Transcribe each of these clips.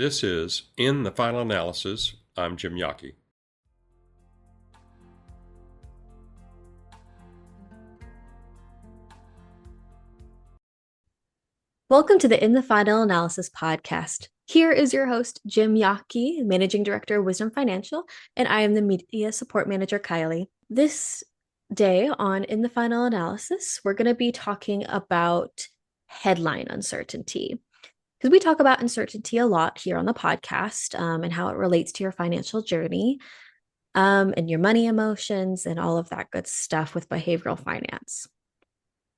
This is In the Final Analysis. I'm Jim Yockey. Welcome to the In the Final Analysis podcast. Here is your host, Jim Yockey, Managing Director of Wisdom Financial, and I am the Media Support Manager, Kylie. This day on In the Final Analysis, we're going to be talking about headline uncertainty. Because we talk about uncertainty a lot here on the podcast and how it relates to your financial journey and your money emotions and all of that good stuff with behavioral finance.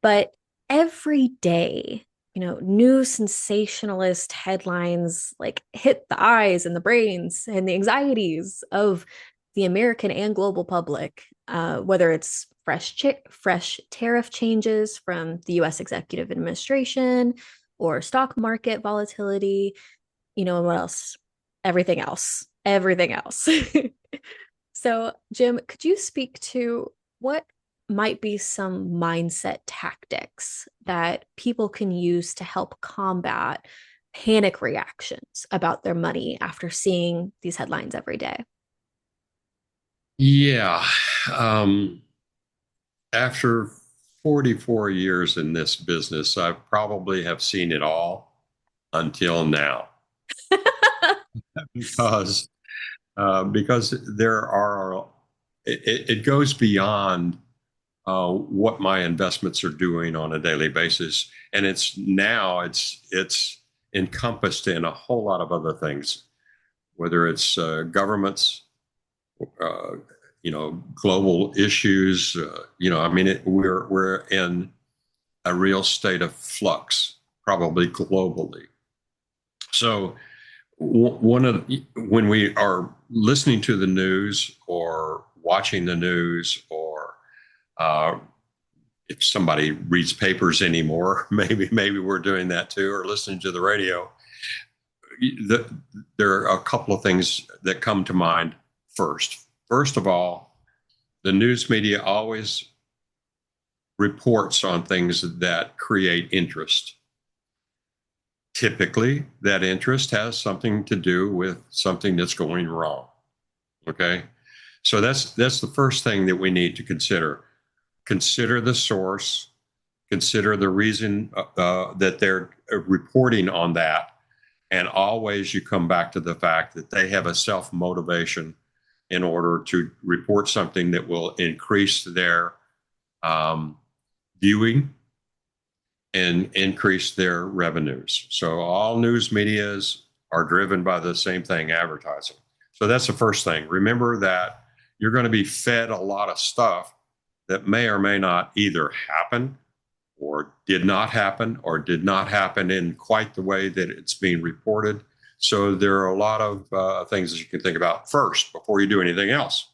But every day, new sensationalist headlines like hit the eyes and the brains and the anxieties of the American and global public, whether it's fresh tariff changes from the U.S. executive administration or stock market volatility, and what else? Everything else. So, Jim, could you speak to what might be some mindset tactics that people can use to help combat panic reactions about their money after seeing these headlines every day? Yeah. After 44 years in this business, I probably have seen it all until now. because because there are it goes beyond what my investments are doing on a daily basis, and it's encompassed in a whole lot of other things, whether it's governments, uh, global issues. We're in a real state of flux, probably globally. So when we are listening to the news or watching the news, or if somebody reads papers anymore, maybe we're doing that too, or listening to the radio, there are a couple of things that come to mind first. First of all, the news media always reports on things that create interest. Typically, that interest has something to do with something that's going wrong. Okay, so that's the first thing that we need to consider. Consider the source. Consider the reason that they're reporting on that, and always you come back to the fact that they have a self-motivation in order to report something that will increase their viewing and increase their revenues. So all news medias are driven by the same thing, advertising. So that's the first thing. Remember that you're going to be fed a lot of stuff that may or may not either happen or did not happen in quite the way that it's being reported. So there are a lot of things that you can think about first before you do anything else.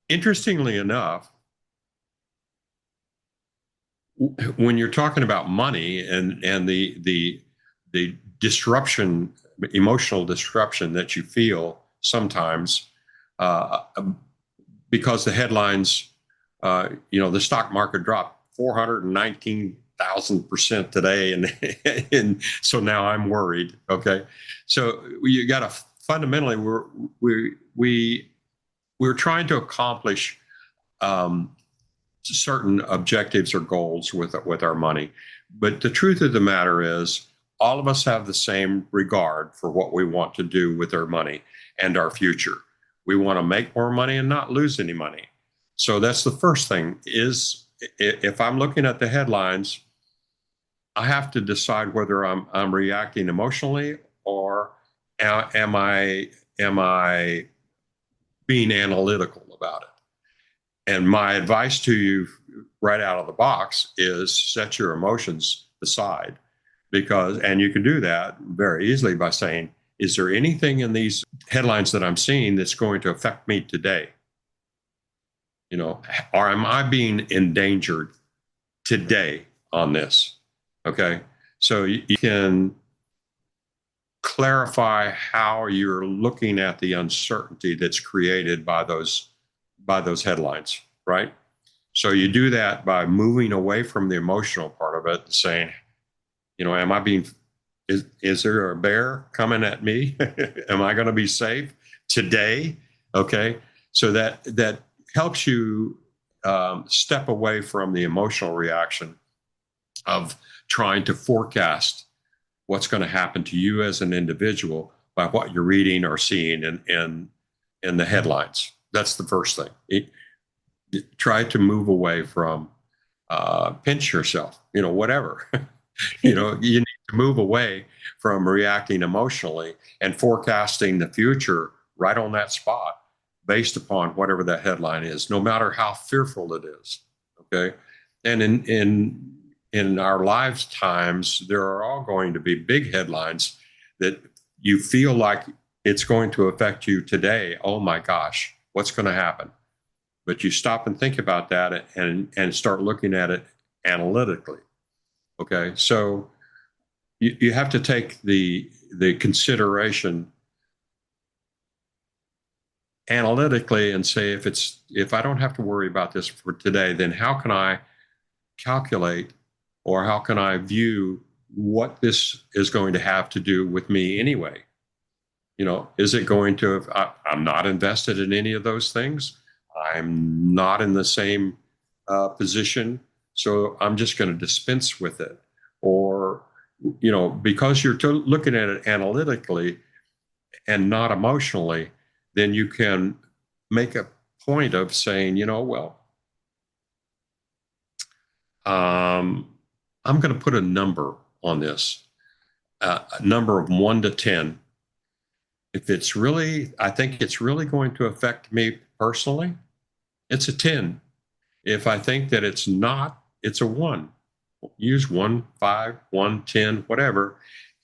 Interestingly enough, when you're talking about money and the disruption, emotional disruption that you feel sometimes, because the headlines, the stock market dropped 419,000% today, and so now I'm worried. Okay, so you got to fundamentally we're trying to accomplish certain objectives or goals with our money, but the truth of the matter is, all of us have the same regard for what we want to do with our money and our future. We want to make more money and not lose any money. So that's the first thing. Is if I'm looking at the headlines, I have to decide whether I'm reacting emotionally, or am I being analytical about it. And my advice to you right out of the box is set your emotions aside, and you can do that very easily by saying, is there anything in these headlines that I'm seeing that's going to affect me today? Or am I being endangered today on this? Okay. So you can clarify how you're looking at the uncertainty that's created by those headlines, right? So you do that by moving away from the emotional part of it and saying, am I being Is there a bear coming at me? Am I going to be safe today? Okay, so that helps you step away from the emotional reaction of trying to forecast what's going to happen to you as an individual by what you're reading or seeing in the headlines. That's the first thing. Try to move away from pinch yourself, whatever. You need to move away from reacting emotionally and forecasting the future right on that spot based upon whatever that headline is, no matter how fearful it is. Okay. And in our lifetimes, there are all going to be big headlines that you feel like it's going to affect you today. Oh my gosh, what's going to happen? But you stop and think about that and start looking at it analytically. Okay, so you have to take the consideration analytically and say, if I don't have to worry about this for today, then how can I calculate or how can I view what this is going to have to do with me anyway? Is it going to, I'm not invested in any of those things. I'm not in the same position. So I'm just going to dispense with it. Or, because you're looking at it analytically and not emotionally, then you can make a point of saying, well, I'm going to put a number on this, a number of 1 to 10. If I think it's really going to affect me personally, it's a 10. If I think that it's not, it's a 1. Use 1, 5, 1, 10, whatever.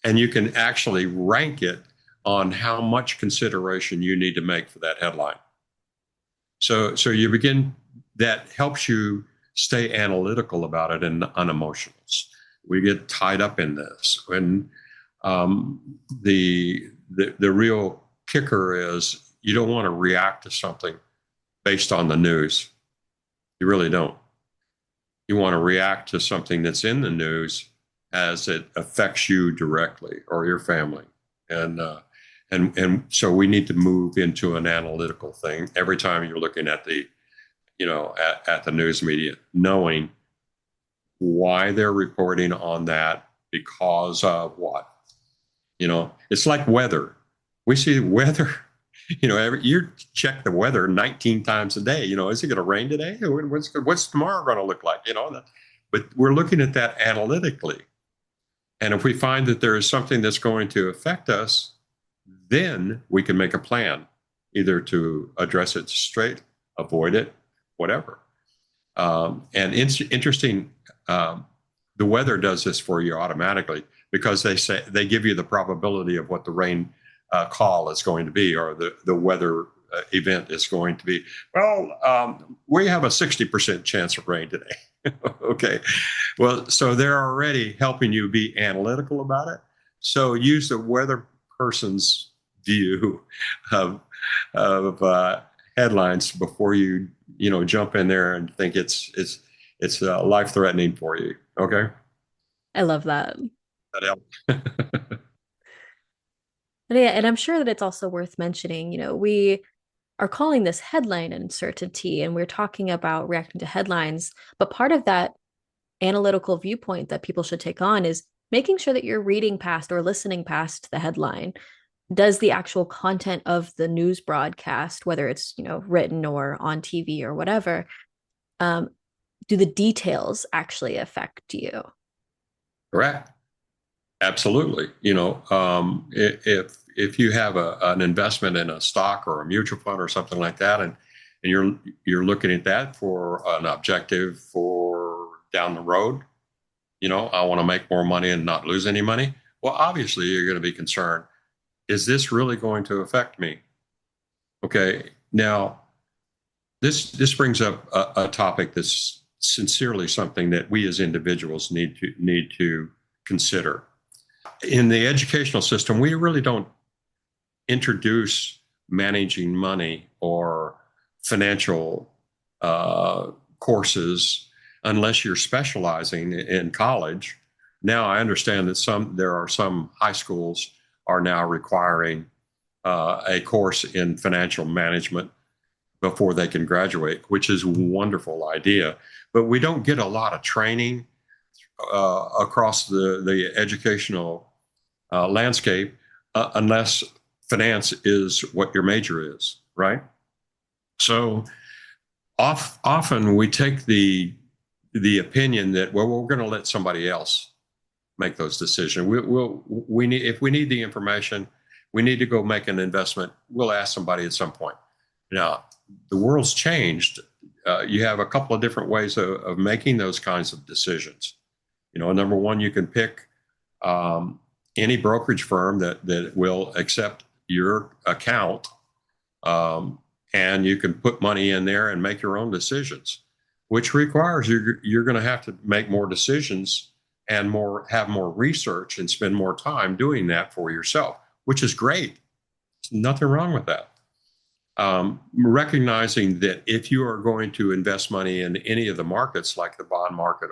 And you can actually rank it on how much consideration you need to make for that headline. So that helps you stay analytical about it and unemotional. We get tied up in this. When the real kicker is you don't want to react to something based on the news. You really don't. You want to react to something that's in the news as it affects you directly or your family. And so we need to move into an analytical thing every time you're looking at the at the news media, knowing why they're reporting on that, because of what. It's like weather. We see weather, you check the weather 19 times a day. Is it going to rain today? What's tomorrow going to look like? But we're looking at that analytically. And if we find that there is something that's going to affect us, then we can make a plan, either to address it straight, avoid it, whatever. And interesting, the weather does this for you automatically, because they give you the probability of what the rain call is going to be, or the weather event is going to be. Well, we have a 60% chance of rain today. Okay. Well, so they're already helping you be analytical about it. So use the weather person's view of headlines before you jump in there and think it's life threatening for you. Okay. I love that. That helps. But yeah, and I'm sure that it's also worth mentioning, we are calling this headline uncertainty, and we're talking about reacting to headlines. But part of that analytical viewpoint that people should take on is making sure that you're reading past or listening past the headline. Does the actual content of the news broadcast, whether it's written or on TV or whatever, do the details actually affect you? Correct. Absolutely. If you have an investment in a stock or a mutual fund or something like that, and you're looking at that for an objective for down the road, I want to make more money and not lose any money. Well, obviously you're going to be concerned. Is this really going to affect me? Okay. Now, this brings up a topic that's sincerely something that we as individuals need to consider. In the educational system, we really don't introduce managing money or financial courses unless you're specializing in college. Now I understand that there are some high schools are now requiring a course in financial management before they can graduate, which is a wonderful idea. But we don't get a lot of training across the educational landscape unless finance is what your major is, right? So often we take the opinion that, well, we're going to let somebody else make those decisions. We need, if we need the information, we need to go make an investment. We'll ask somebody at some point. Now, the world's changed. You have a couple of different ways of making those kinds of decisions. Number one, you can pick any brokerage firm that will accept your account, and you can put money in there and make your own decisions, which requires you're going to have to make more decisions and have more research and spend more time doing that for yourself, which is great. There's nothing wrong with that. Recognizing that if you are going to invest money in any of the markets, like the bond market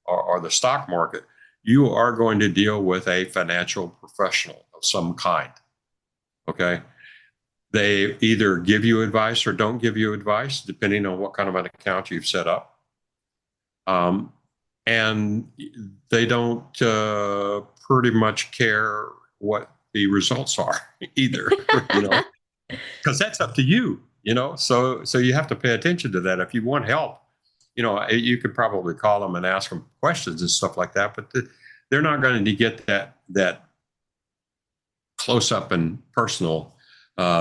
or the stock market, you are going to deal with a financial professional of some kind. Okay. They either give you advice or don't give you advice, depending on what kind of an account you've set up. And they don't pretty much care what the results are either, because that's up to you, So you have to pay attention to that. If you want help, you could probably call them and ask them questions and stuff like that, but they're not going to get that close up and personal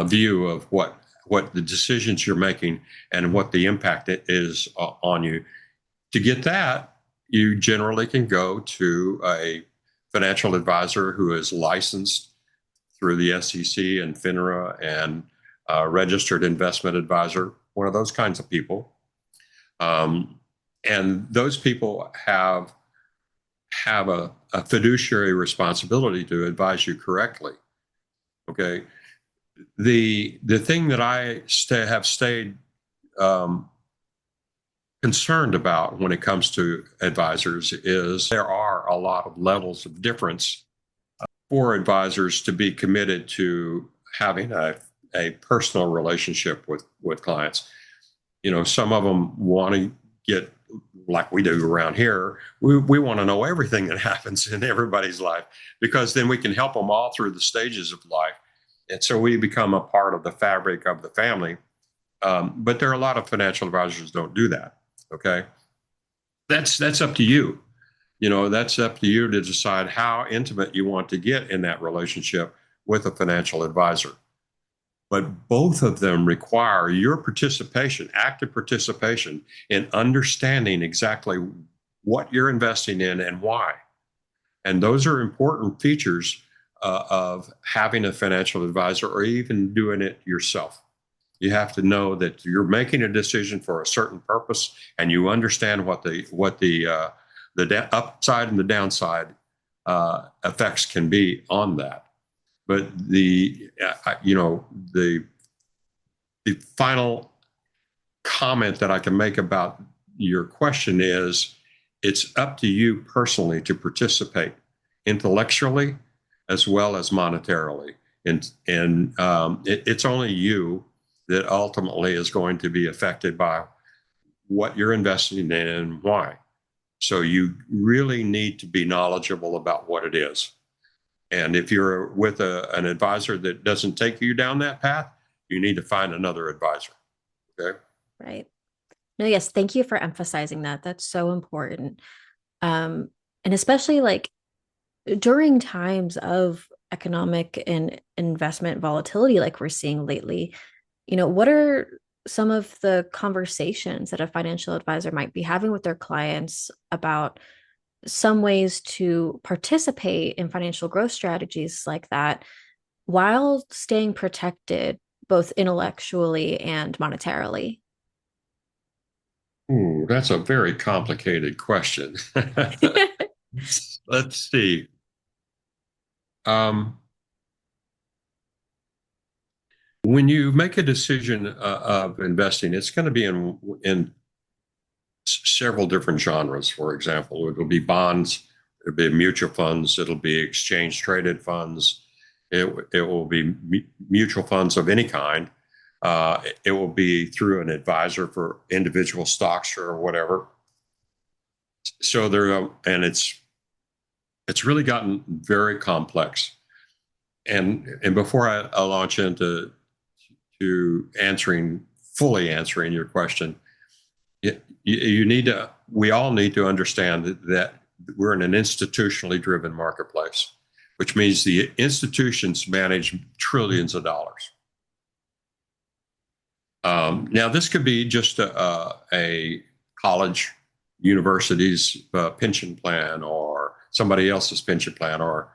view of what the decisions you're making and what the impact it is on you. To get that, you generally can go to a financial advisor who is licensed through the SEC and FINRA and registered investment advisor, one of those kinds of people. And those people have a fiduciary responsibility to advise you correctly. Okay. The thing that I have stayed concerned about when it comes to advisors is there are a lot of levels of difference for advisors to be committed to having a personal relationship with clients. Some of them want to get, like we do around here, we want to know everything that happens in everybody's life, because then we can help them all through the stages of life. And so we become a part of the fabric of the family. But there are a lot of financial advisors who don't do that. Okay. That's up to you. That's up to you to decide how intimate you want to get in that relationship with a financial advisor. But both of them require your participation, active participation in understanding exactly what you're investing in and why. And those are important features of having a financial advisor, or even doing it yourself. You have to know that you're making a decision for a certain purpose, and you understand what the upside and the downside effects can be on that. But the final comment that I can make about your question is, it's up to you personally to participate intellectually as well as monetarily. And it's only you that ultimately is going to be affected by what you're investing in and why. So you really need to be knowledgeable about what it is. And if you're with an advisor that doesn't take you down that path, you need to find another advisor. Okay. Right. No, yes. Thank you for emphasizing that. That's so important. And especially like during times of economic and investment volatility, like we're seeing lately, what are some of the conversations that a financial advisor might be having with their clients about some ways to participate in financial growth strategies like that while staying protected both intellectually and monetarily? Ooh, that's a very complicated question. Let's see. When you make a decision of investing, it's going to be in several different genres. For example, it will be bonds, It'll be mutual funds. It'll be exchange traded funds. It will be mutual funds of any kind. It will be through an advisor for individual stocks or whatever. So and it's really gotten very complex. And before I launch into fully answering your question, we all need to understand that we're in an institutionally driven marketplace, which means the institutions manage trillions of dollars. Now, this could be just a college, university's pension plan, or somebody else's pension plan, or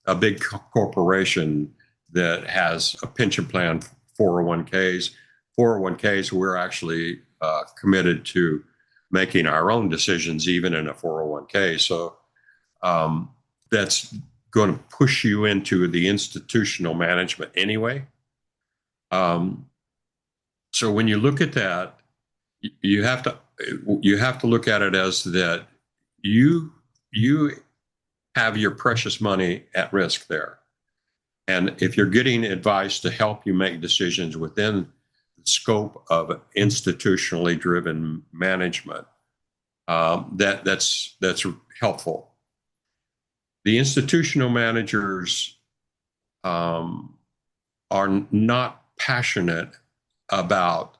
a big corporation that has a pension plan, 401ks. 401ks, we're actually committed to making our own decisions, even in a 401k. So that's going to push you into the institutional management anyway. So when you look at that, you have to look at it as that you have your precious money at risk there. And if you're getting advice to help you make decisions within the scope of institutionally driven management, that's helpful. The institutional managers are not passionate about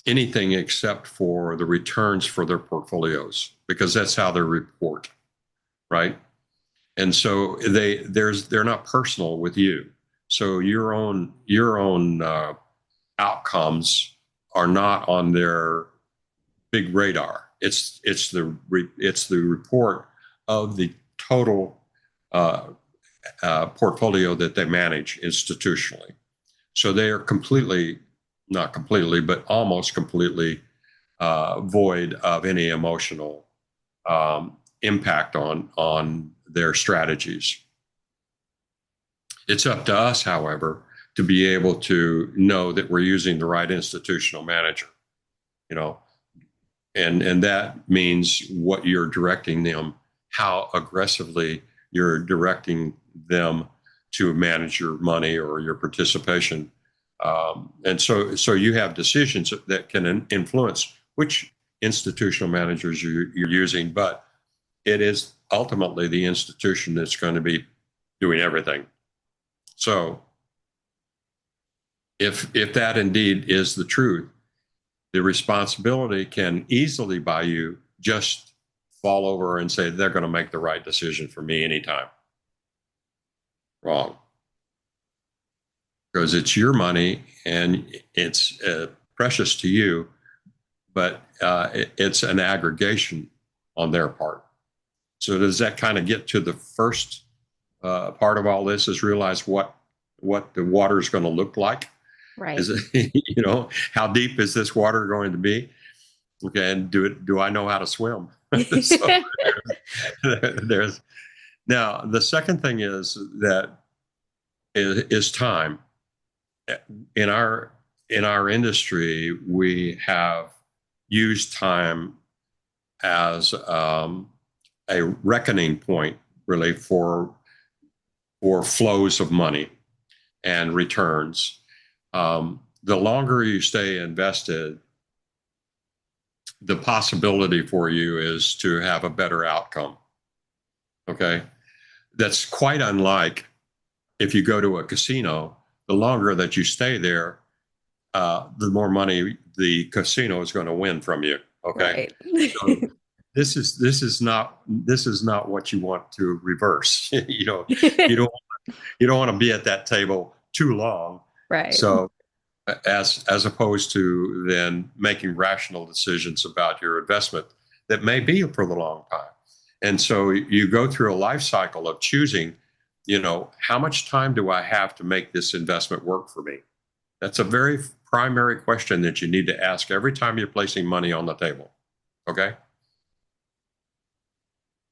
anything except for the returns for their portfolios, because that's how they report, right? And so they're not personal with you. So your own outcomes are not on their big radar. It's the report of the total portfolio that they manage institutionally. So they are not completely, but almost completely void of any emotional impact on their strategies. It's up to us, however, to be able to know that we're using the right institutional manager, and that means what you're directing them, how aggressively you're directing them to manage your money or your participation. And so you have decisions that can influence which institutional managers you're using, but it is ultimately the institution that's going to be doing everything. So if that indeed is the truth, the responsibility can easily by you just fall over and say they're going to make the right decision for me anytime. Wrong. Because it's your money and it's precious to you, but it's an aggregation on their part. So does that kind of get to the first part of all this, is realize what the water is going to look like? Right. Is it, how deep is this water going to be? Okay, and do I know how to swim? So there's now the second thing is time. In our industry, we have used time as a reckoning point, really, for flows of money and returns. The longer you stay invested, the possibility for you is to have a better outcome. Okay, that's quite unlike if you go to a casino. The longer that you stay there, the more money the casino is going to win from you. Okay, right. So this is not what you want to reverse. you don't want to be at that table too long. Right. So as opposed to then making rational decisions about your investment that may be for the long time. And so you go through a life cycle of choosing, how much time do I have to make this investment work for me? That's a very primary question that you need to ask every time you're placing money on the table. Okay?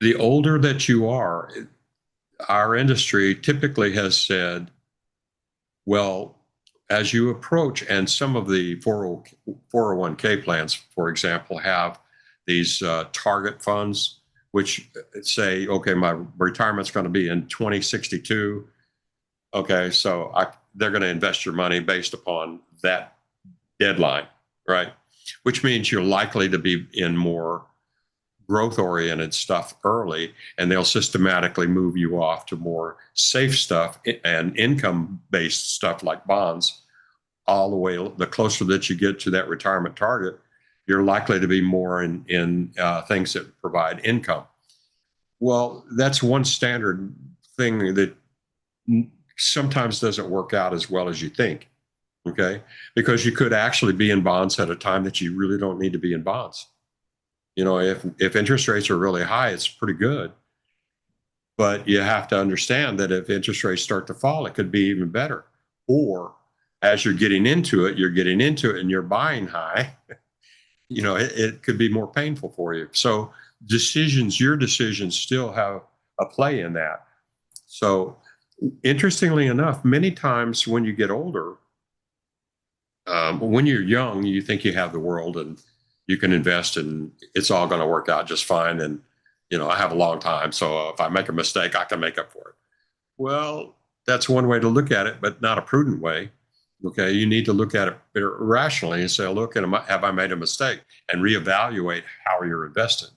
The older that you are, our industry typically has said, well, as you approach, and some of the 401k plans, for example, have these target funds which say, okay, my retirement's going to be in 2062. Okay, so they're going to invest your money based upon that deadline, right? Which means you're likely to be in more growth oriented stuff early, and they'll systematically move you off to more safe stuff and income based stuff like bonds. All the way, the closer that you get to that retirement target, you're likely to be more in things that provide income. Well, that's one standard thing that sometimes doesn't work out as well as you think. Okay, because you could actually be in bonds at a time that you really don't need to be in bonds. If interest rates are really high, it's pretty good. But you have to understand that if interest rates start to fall, it could be even better. Or as you're getting into it, and you're buying high, it could be more painful for you. So your decisions still have a play in that. So interestingly enough, many times when you get older, when you're young, you think you have the world and you can invest and it's all going to work out just fine. And, I have a long time. So if I make a mistake, I can make up for it. Well, that's one way to look at it, but not a prudent way. Okay. You need to look at it rationally and say, look, have I made a mistake, and reevaluate how you're invested.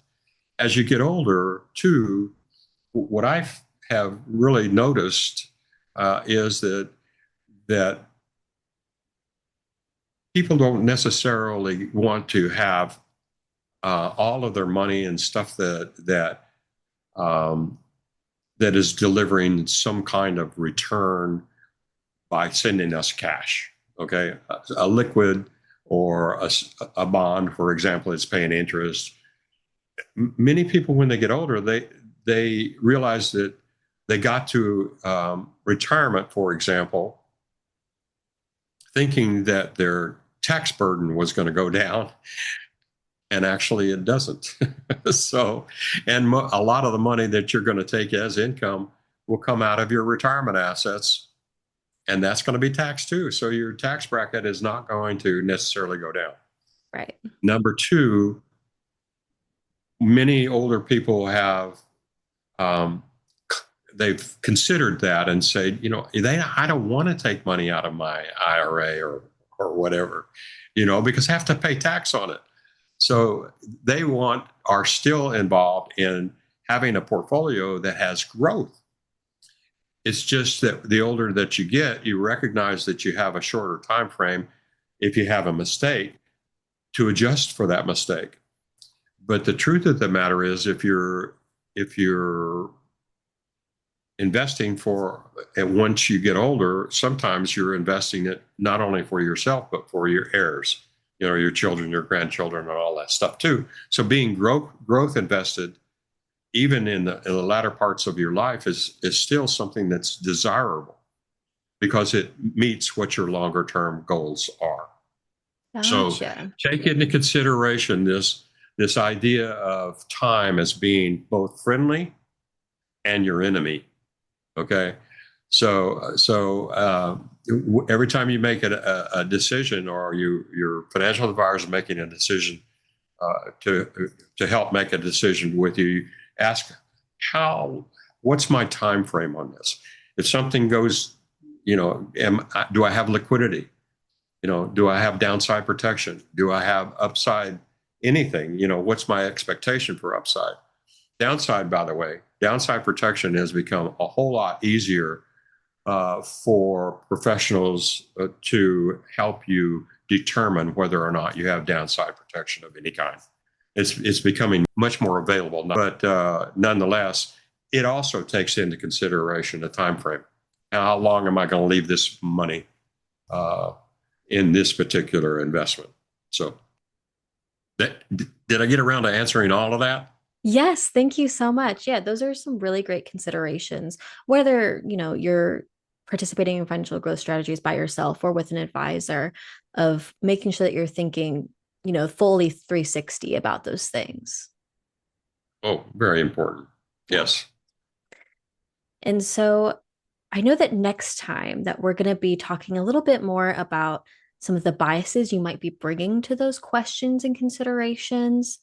As you get older, too, what I have really noticed is that people don't necessarily want to have all of their money and stuff that is delivering some kind of return by sending us cash. Okay, a liquid or a bond, for example, is paying interest. Many people, when they get older, they realize that they got to retirement, for example, thinking that their tax burden was going to go down, and actually it doesn't. So, and a lot of the money that you're going to take as income will come out of your retirement assets, and that's going to be taxed too. So your tax bracket is not going to necessarily go down. Right. Number two, many older people have they've considered that and said, I don't want to take money out of my IRA or whatever, because I have to pay tax on it. So they are still involved in having a portfolio that has growth. It's just that the older that you get, you recognize that you have a shorter time frame if you have a mistake to adjust for that mistake. But the truth of the matter is, if you're investing once you get older, sometimes you're investing it not only for yourself, but for your heirs, your children, your grandchildren, and all that stuff too. So being growth invested, even in the latter parts of your life, is still something that's desirable because it meets what your longer term goals are. Gotcha. So take into consideration this idea of time as being both friendly and your enemy. Okay. So every time you make a decision, or your financial advisor is making a decision to help make a decision with you, ask what's my time frame on this? If something goes, do I have liquidity? Do I have downside protection? Do I have upside? Anything? What's my expectation for upside? Downside, by the way, downside protection has become a whole lot easier for professionals to help you determine whether or not you have downside protection of any kind. It's becoming much more available, but nonetheless, it also takes into consideration the time frame. How long am I going to leave this money in this particular investment? So, did I get around to answering all of that? Yes, thank you so much. Yeah, those are some really great considerations. Whether, you're participating in financial growth strategies by yourself or with an advisor, of making sure that you're thinking, fully 360 about those things. Oh, very important. Yes. And so I know that next time that we're going to be talking a little bit more about some of the biases you might be bringing to those questions and considerations.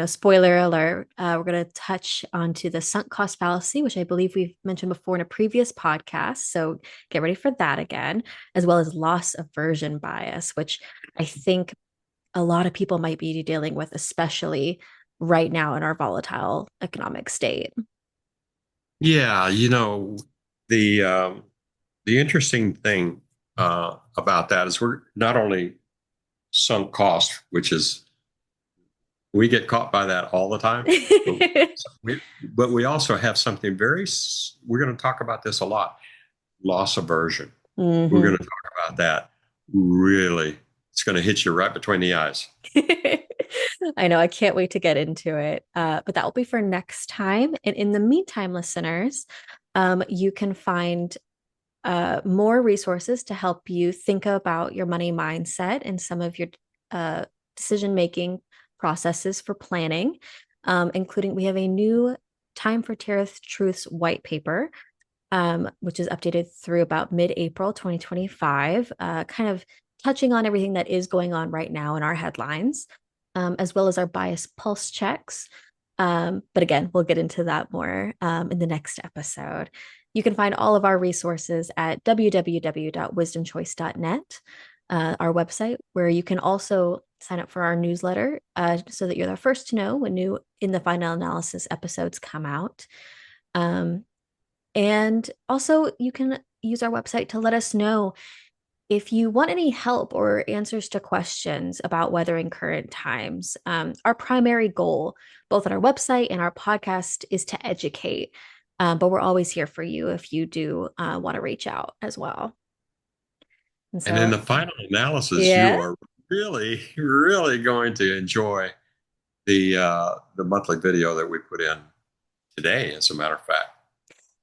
spoiler alert, we're going to touch onto the sunk cost fallacy, which I believe we've mentioned before in a previous podcast. So get ready for that again, as well as loss aversion bias, which I think a lot of people might be dealing with, especially right now in our volatile economic state. Yeah, the interesting thing about that is we're not only sunk cost, which is we get caught by that all the time, but we also have something we're going to talk about this a lot, loss aversion. We're going Mhm. to talk about that really. It's going to hit you right between the eyes. I know, I can't wait to get into it. But that will be for next time. And in the meantime, listeners, you can find more resources to help you think about your money mindset and some of your decision making processes for planning, including we have a new Time for Tariff Truths white paper, which is updated through about mid-April 2025, kind of touching on everything that is going on right now in our headlines, as well as our bias pulse checks. But again, we'll get into that more in the next episode. You can find all of our resources at www.wisdomchoice.net, our website, where you can also sign up for our newsletter so that you're the first to know when new In the Final Analysis episodes come out. And also, you can use our website to let us know if you want any help or answers to questions about weathering current times. Our primary goal, both on our website and our podcast, is to educate. But we're always here for you if you do want to reach out as well. And And in so, the final analysis, you yeah. are really, really going to enjoy the monthly video that we put in today. As a matter of fact,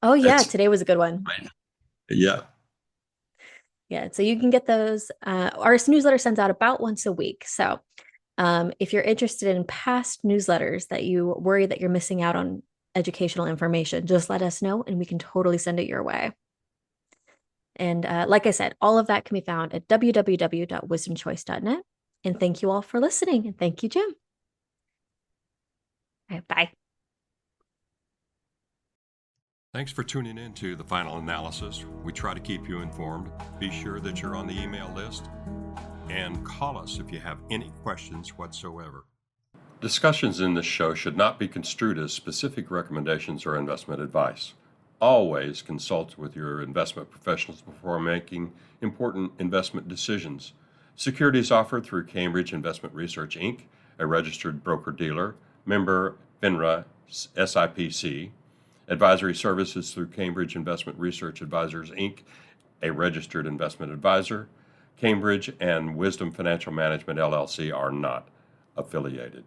Oh, yeah. it's Today was a good one. yeah. Yeah. So you can get those. Our newsletter sends out about once a week. So if you're interested in past newsletters that you worry that you're missing out on educational information, just let us know and we can totally send it your way. And like I said, all of that can be found at www.wisdomchoice.net. And thank you all for listening. And thank you, Jim. All right, bye. Thanks for tuning in to the final analysis. We try to keep you informed. Be sure that you're on the email list and call us if you have any questions whatsoever. Discussions in this show should not be construed as specific recommendations or investment advice. Always consult with your investment professionals before making important investment decisions. Securities offered through Cambridge Investment Research, Inc., a registered broker-dealer, member FINRA SIPC. Advisory services through Cambridge Investment Research Advisors, Inc., a registered investment advisor. Cambridge and Wisdom Financial Management, LLC are not affiliated.